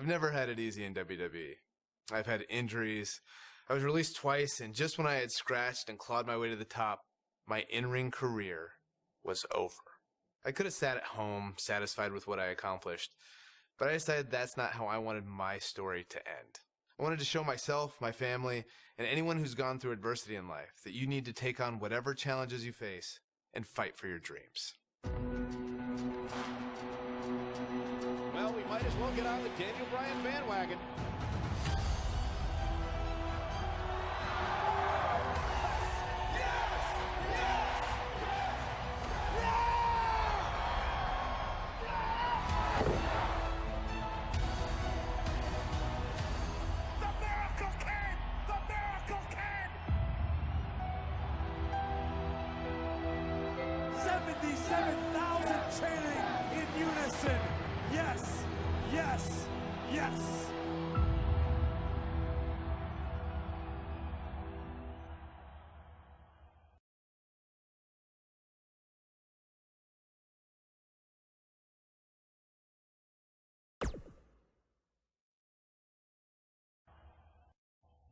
I've never had it easy in WWE. I've had injuries. I was released twice, and just when I had scratched and clawed my way to the top, my in-ring career was over. I could have sat at home, satisfied with what I accomplished, but I decided that's not how I wanted my story to end. I wanted to show myself, my family, and anyone who's gone through adversity in life that you need to take on whatever challenges you face and fight for your dreams. Well, we might as well get on the Daniel Bryan bandwagon. The Miracle Kid! The Miracle Kid! 77,000 chanting in unison. Yes, yes, yes.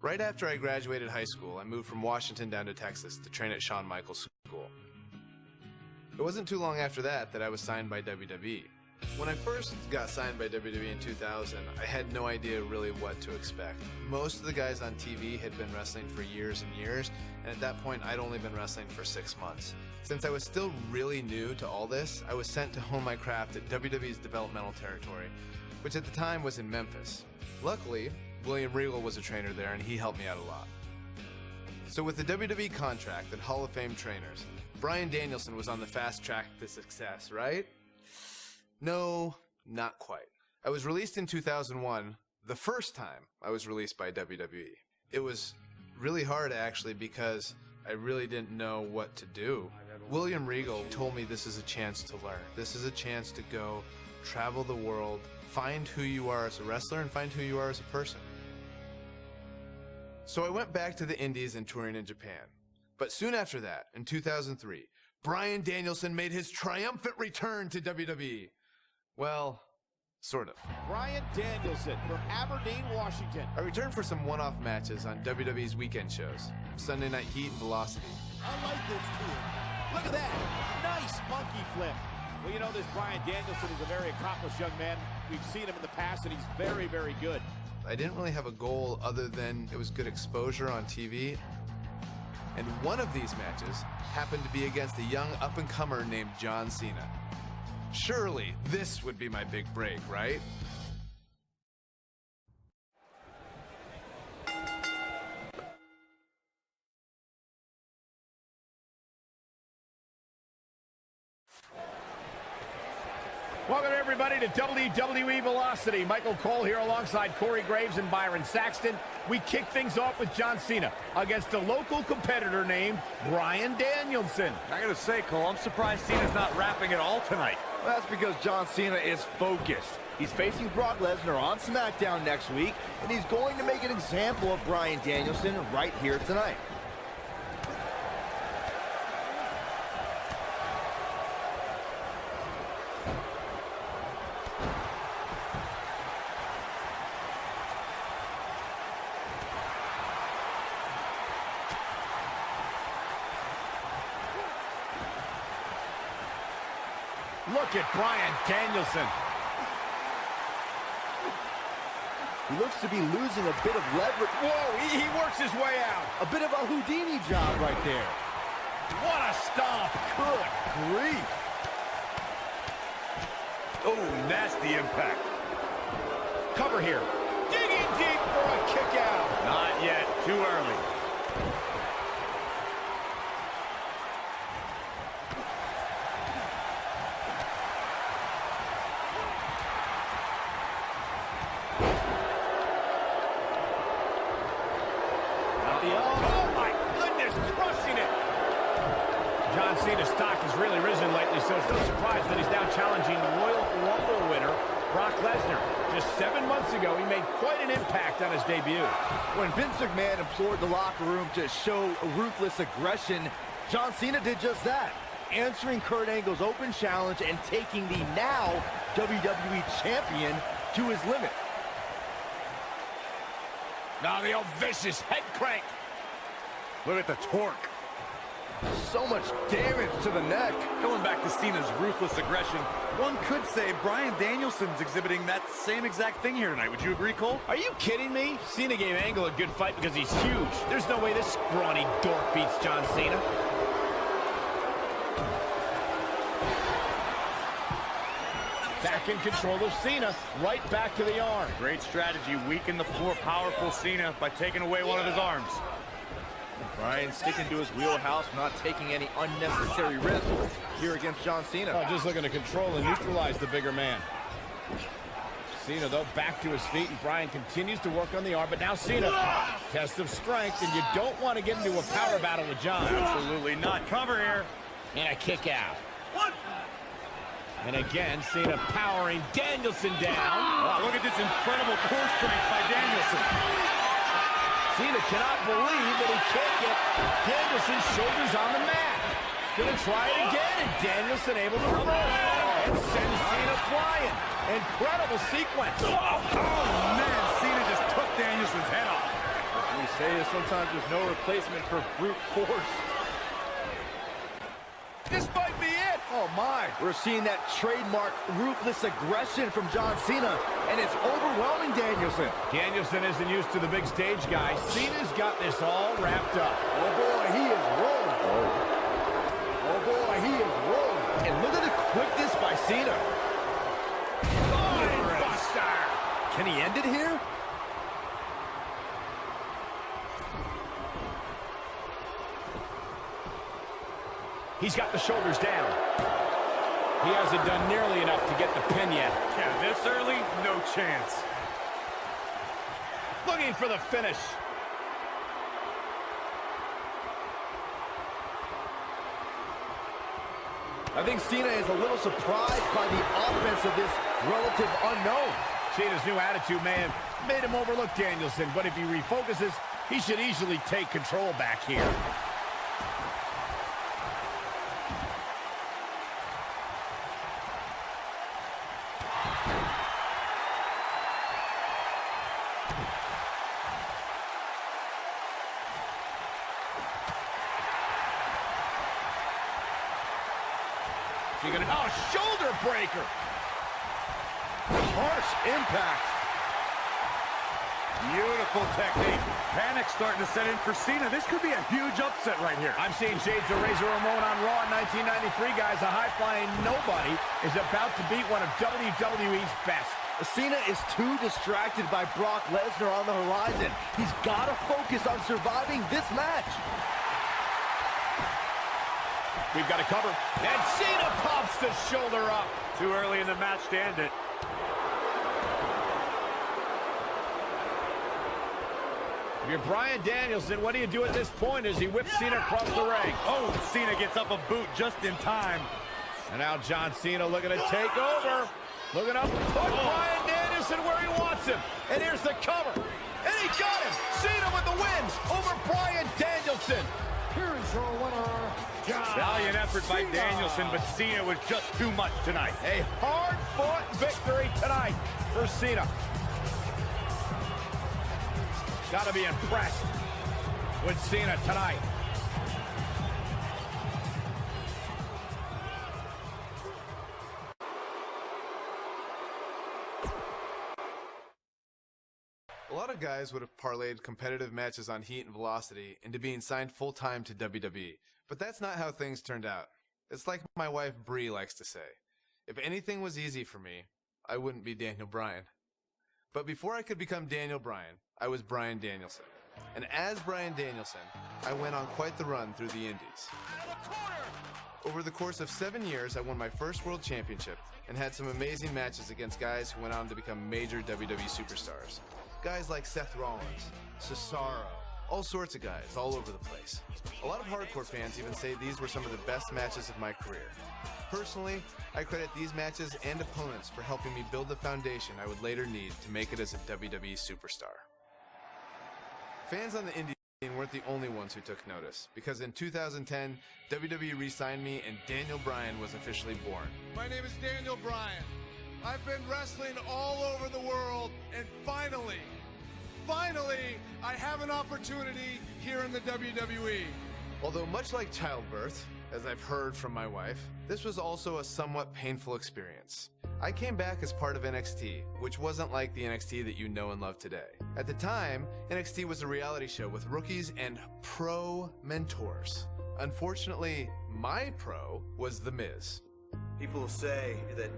Right after I graduated high school, I moved from Washington down to Texas to train at Shawn Michaels School. It wasn't too long after that I was signed by WWE. When I first got signed by WWE in 2000, I had no idea really what to expect. Most of the guys on TV had been wrestling for years and years, and at that point I'd only been wrestling for 6 months. Since I was still really new to all this, I was sent to hone my craft at WWE's developmental territory, which at the time was in Memphis. Luckily, William Regal was a trainer there, and he helped me out a lot. So with the WWE contract and Hall of Fame trainers, Bryan Danielson was on the fast track to success, right? No, not quite. I was released in 2001, the first time I was released by WWE. It was really hard, actually, because I really didn't know what to do. William Regal told me this is a chance to learn. This is a chance to go travel the world, find who you are as a wrestler, and find who you are as a person. So I went back to the Indies and touring in Japan. But soon after that, in 2003, Bryan Danielson made his triumphant return to WWE. Well, sort of. Bryan Danielson from Aberdeen, Washington. I returned for some one-off matches on WWE's weekend shows, Sunday Night Heat and Velocity. I like this kid. Look at that. Nice monkey flip. Well, you know, this Bryan Danielson is a very accomplished young man. We've seen him in the past, and he's very, very good. I didn't really have a goal other than it was good exposure on TV. And one of these matches happened to be against a young up-and-comer named John Cena. Surely this would be my big break, right? Welcome everybody to WWE Velocity. Michael Cole here alongside Corey Graves and Byron Saxton. We kick things off with John Cena against a local competitor named Bryan Danielson. I gotta say, Cole, I'm surprised Cena's not rapping at all tonight. Well, that's because John Cena is focused. He's facing Brock Lesnar on SmackDown next week, and he's going to make an example of Bryan Danielson right here tonight. Look at Bryan Danielson. He looks to be losing a bit of leverage. Whoa, he works his way out. A bit of a Houdini job right there. What a stomp. Good grief. Oh, nasty impact. Cover here. Digging deep for a kick out. Not yet, too early. Oh my goodness, crushing it. John Cena's stock has really risen lately, so it's no surprise that he's now challenging Royal Rumble winner Brock Lesnar. Just 7 months ago, he made quite an impact on his debut. When Vince McMahon implored the locker room to show ruthless aggression, John Cena did just that, answering Kurt Angle's open challenge and taking the now WWE Champion to his limit. Now the old vicious head crank. Look at the torque. So much damage to the neck. Going back to Cena's ruthless aggression, one could say Bryan Danielson's exhibiting that same exact thing here tonight. Would you agree, Cole? Are you kidding me? Cena gave Angle a good fight because he's huge. There's no way this scrawny dork beats John Cena. Back in control of Cena, right back to the arm. Great strategy, weaken the more powerful Cena by taking away one of his arms. Bryan sticking to his wheelhouse, not taking any unnecessary risks here against John Cena. Oh, just looking to control and neutralize the bigger man. Cena, though, back to his feet, and Bryan continues to work on the arm, but now Cena, test of strength, and you don't want to get into a power battle with John. Absolutely not. Cover here. And a kick out. And again, Cena powering Danielson down. Wow, look at this incredible core strength by Danielson. Cena cannot believe that he can't get Danielson's shoulders on the mat. Gonna try it again, and Danielson able to reverse. And sends Cena flying. Incredible sequence. Oh, man, Cena just took Danielson's head off. We say is sometimes there's no replacement for brute force. This might be it. Oh my, we're seeing that trademark ruthless aggression from John Cena, and it's overwhelming Danielson. Danielson isn't used to the big stage, guys. Cena's got this all wrapped up. Oh boy, he is rolling. Oh boy, he is rolling. And look at the quickness by Cena. Buster. Can he end it here? He's got the shoulders down. He hasn't done nearly enough to get the pin yet. Yeah, this early, no chance. Looking for the finish. I think Cena is a little surprised by the offense of this relative unknown. Cena's new attitude may have made him overlook Danielson, but if he refocuses, he should easily take control back here. Oh, shoulder breaker. Harsh impact. Beautiful technique. Panic starting to set in for Cena. This could be a huge upset right here. I'm seeing shades of Razor Ramon on Raw in 1993, guys. A high-flying nobody is about to beat one of WWE's best. Cena is too distracted by Brock Lesnar on the horizon. He's got to focus on surviving this match. We've got to cover. And Cena pops the shoulder up. Too early in the match to end it. If you're Bryan Danielson, what do you do at this point as he whips Cena across the ring? Oh, Cena gets up a boot just in time. And now John Cena looking to take over. Looking up, put Bryan Danielson where he wants him. And here's the cover. And he got him. Cena with the win over Bryan Danielson. Here is your winner, John Valiant effort by Cena. Danielson, but Cena was just too much tonight. A hard-fought victory tonight for Cena. Got to be impressed with Cena tonight. A lot of guys would have parlayed competitive matches on heat and velocity into being signed full-time to WWE, but that's not how things turned out. It's like my wife Bree likes to say, if anything was easy for me, I wouldn't be Daniel Bryan. But before I could become Daniel Bryan, I was Bryan Danielson. And as Bryan Danielson, I went on quite the run through the Indies. Over the course of 7 years, I won my first world championship and had some amazing matches against guys who went on to become major WWE superstars. Guys like Seth Rollins, Cesaro, all sorts of guys all over the place. A lot of hardcore fans even say these were some of the best matches of my career. Personally, I credit these matches and opponents for helping me build the foundation I would later need to make it as a WWE superstar. Fans on the indie scene weren't the only ones who took notice, because in 2010, WWE re-signed me and Daniel Bryan was officially born. My name is Daniel Bryan. I've been wrestling all over the world, and finally, finally, I have an opportunity here in the WWE. Although much like childbirth, as I've heard from my wife, this was also a somewhat painful experience. I came back as part of NXT, which wasn't like the NXT that you know and love today. At the time, NXT was a reality show with rookies and pro mentors. Unfortunately, my pro was The Miz. People will say that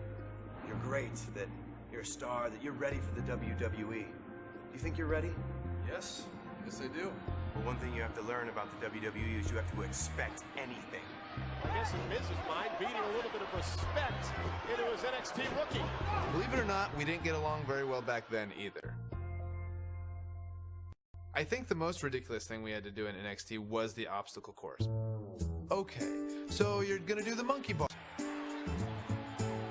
you're great, that you're a star, that you're ready for the WWE. Do you think you're ready? Yes, I do. Well, one thing you have to learn about the WWE is you have to expect anything. I guess in Miz's mind, beating a little bit of respect into his NXT rookie. Believe it or not, we didn't get along very well back then either. I think the most ridiculous thing we had to do in NXT was the obstacle course. Okay, so you're gonna do the monkey bar.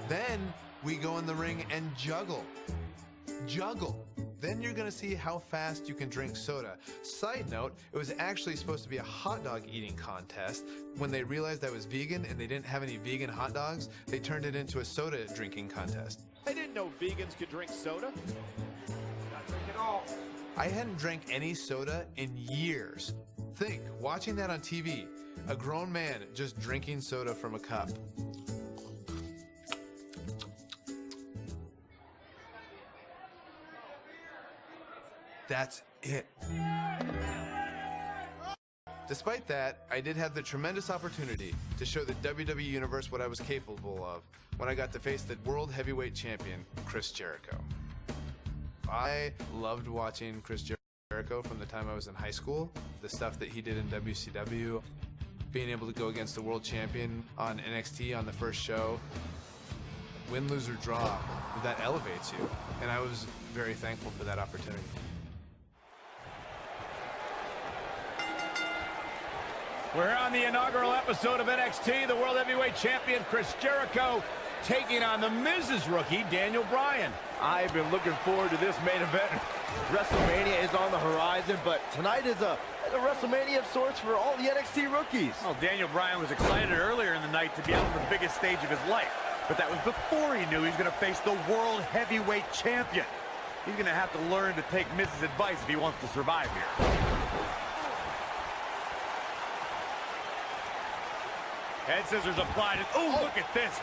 Then we go in the ring and juggle. Then you're gonna see how fast you can drink soda. Side note, it was actually supposed to be a hot dog eating contest. When they realized I was vegan and they didn't have any vegan hot dogs, they turned it into a soda drinking contest. I didn't know vegans could drink soda. Not drink it all. I hadn't drank any soda in years. Think, watching that on TV, a grown man just drinking soda from a cup. That's it. Despite that, I did have the tremendous opportunity to show the WWE Universe what I was capable of when I got to face the World Heavyweight Champion, Chris Jericho. I loved watching Chris Jericho from the time I was in high school, the stuff that he did in WCW, being able to go against the World Champion on NXT on the first show. Win, lose, or draw, that elevates you, and I was very thankful for that opportunity. We're on the inaugural episode of NXT. The World Heavyweight Champion Chris Jericho taking on the Miz's rookie, Daniel Bryan. I've been looking forward to this main event. WrestleMania is on the horizon, but tonight is a WrestleMania of sorts for all the NXT rookies. Well, Daniel Bryan was excited earlier in the night to be out on the biggest stage of his life. But that was before he knew he was going to face the World Heavyweight Champion. He's going to have to learn to take Miz's advice if he wants to survive here. Head scissors applied. And, oh, look at this.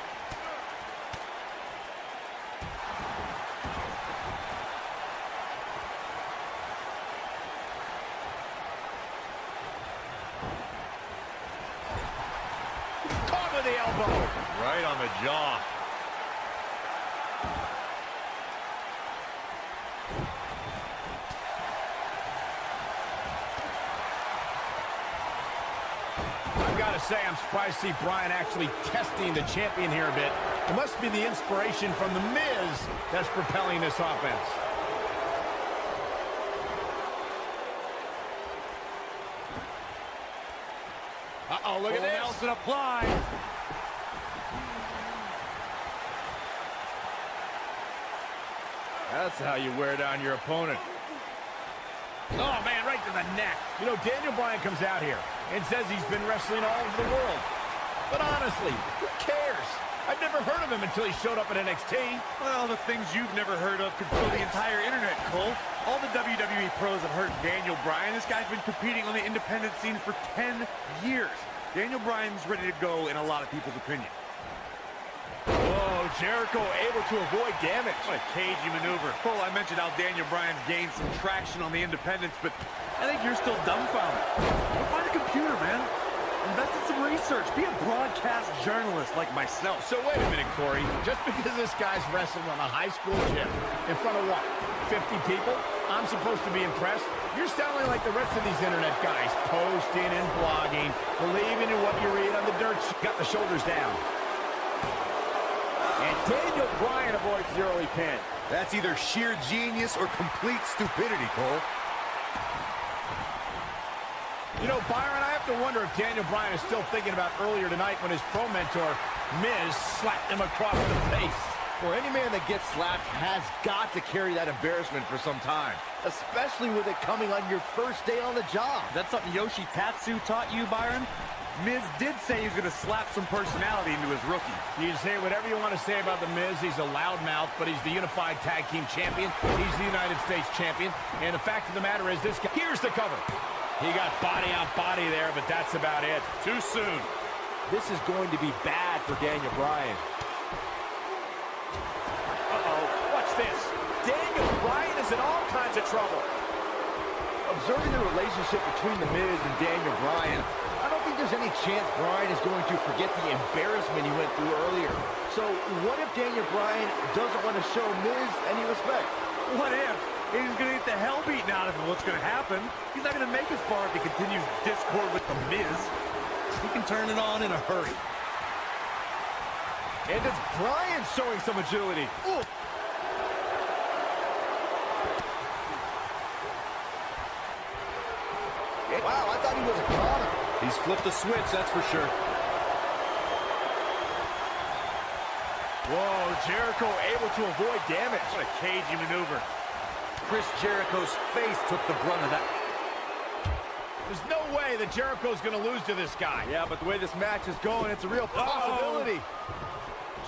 Caught with the elbow. Right on the jaw. I've got to say, I'm surprised to see Bryan actually testing the champion here a bit. It must be the inspiration from The Miz that's propelling this offense. Uh-oh, look at this. Nelson applied. That's how you wear down your opponent. Oh, man, right to the neck. You know, Daniel Bryan comes out here and says he's been wrestling all over the world. But honestly, who cares? I've never heard of him until he showed up at NXT. Well, the things you've never heard of could fill the entire internet, Cole. All the WWE pros have heard Daniel Bryan. This guy's been competing on the independent scene for 10 years. Daniel Bryan's ready to go in a lot of people's opinion. Whoa, Jericho able to avoid damage. What a cagey maneuver. Cole, I mentioned how Daniel Bryan's gained some traction on the independents, but I think you're still dumbfounded. Go find a computer, man. Invest in some research. Be a broadcast journalist like myself. So wait a minute, Corey. Just because this guy's wrestled on a high school gym in front of what, 50 people, I'm supposed to be impressed? You're sounding like the rest of these internet guys, posting and blogging, believing in what you read on the dirt. Got the shoulders down. And Daniel Bryan avoids the early pin. That's either sheer genius or complete stupidity, Cole. You know, Byron, I have to wonder if Daniel Bryan is still thinking about earlier tonight when his pro mentor, Miz, slapped him across the face. Well, any man that gets slapped has got to carry that embarrassment for some time, especially with it coming on your first day on the job. Is that something Yoshi Tatsu taught you, Byron? Miz did say he's going to slap some personality into his rookie. You can say whatever you want to say about The Miz. He's a loudmouth, but he's the Unified Tag Team Champion. He's the United States Champion. And the fact of the matter is this guy, here's the cover. He got body on body there, but that's about it. Too soon. This is going to be bad for Daniel Bryan. Uh-oh, watch this. Daniel Bryan is in all kinds of trouble. Observing the relationship between The Miz and Daniel Bryan, I don't think there's any chance Bryan is going to forget the embarrassment he went through earlier. So what if Daniel Bryan doesn't want to show Miz any respect? What if? He's going to get the hell beaten out of him. What's going to happen? He's not going to make it far if he continues discord with The Miz. He can turn it on in a hurry. And it's Bryan showing some agility. Ooh. Wow, I thought he was a goner. He's flipped the switch, that's for sure. Whoa, Jericho able to avoid damage. What a cagey maneuver. Chris Jericho's face took the brunt of that. There's no way that Jericho's going to lose to this guy. Yeah, but the way this match is going, it's a real possibility.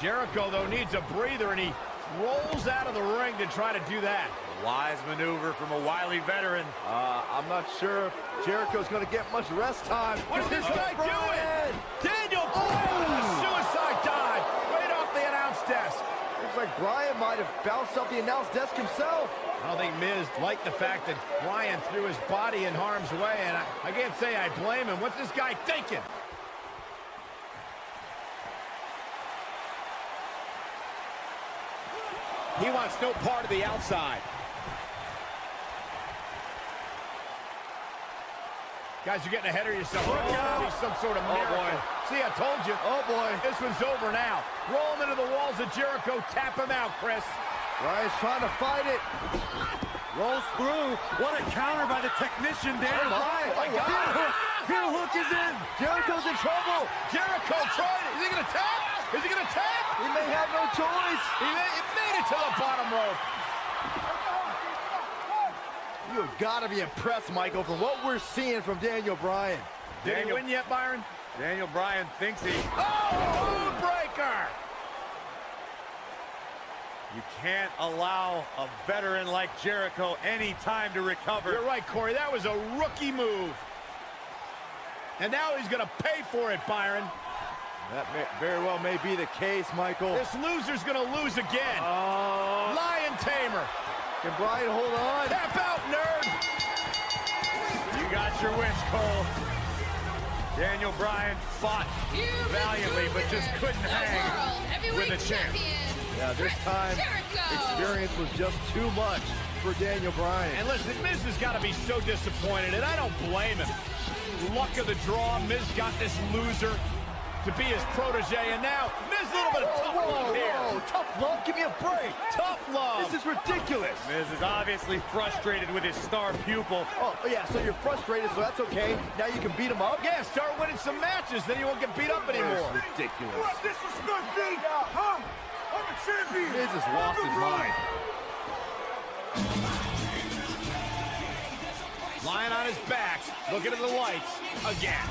Jericho, though, needs a breather, and he rolls out of the ring to try to do that. Wise maneuver from a wily veteran. I'm not sure if Jericho's going to get much rest time. What is this guy doing? Daniel Bryan, suicide dive right off the announce desk. Looks like Bryan might have bounced off the announce desk himself. I don't think Miz liked the fact that Bryan threw his body in harm's way, and I can't say I blame him. What's this guy thinking? He wants no part of the outside. Guys, you're getting ahead of yourself. Look out. Be some sort of miracle. Boy. See, I told you. Oh, boy. This one's over now. Roll him into the walls of Jericho. Tap him out, Chris. Bryan's trying to fight it. Rolls through. What a counter by the technician, Daniel Bryan. Oh, my God. Heel hook is in. Jericho's in trouble. Jericho tried it. Is he going to tap? Is he going to tap? He may have no choice. He made it to the bottom rope. You've got to be impressed, Michael, from what we're seeing from Daniel Bryan. Did he win yet, Byron? Daniel Bryan thinks he... Oh, breaker! You can't allow a veteran like Jericho any time to recover. You're right, Corey. That was a rookie move. And now he's going to pay for it, Byron. That very well may be the case, Michael. This loser's going to lose again. Lion Tamer. Can Bryan hold on? Tap out, nerd. You got your wish, Cole. Daniel Bryan fought valiantly, but just couldn't hang with a champ. Yeah, this time, experience was just too much for Daniel Bryan. And listen, Miz has got to be so disappointed, and I don't blame him. Luck of the draw, Miz got this loser to be his protege, and now Miz a little bit of tough love here. Whoa, tough love? Give me a break. Tough love. This is ridiculous. Miz is obviously frustrated with his star pupil. Oh, yeah, so you're frustrated, so that's okay. Now you can beat him up? Yeah, start winning some matches, then you won't get beat up anymore. Ridiculous. Disrespect me, huh? I'm a champion. Miz has lost his mind. Lying on his back, looking at the lights again.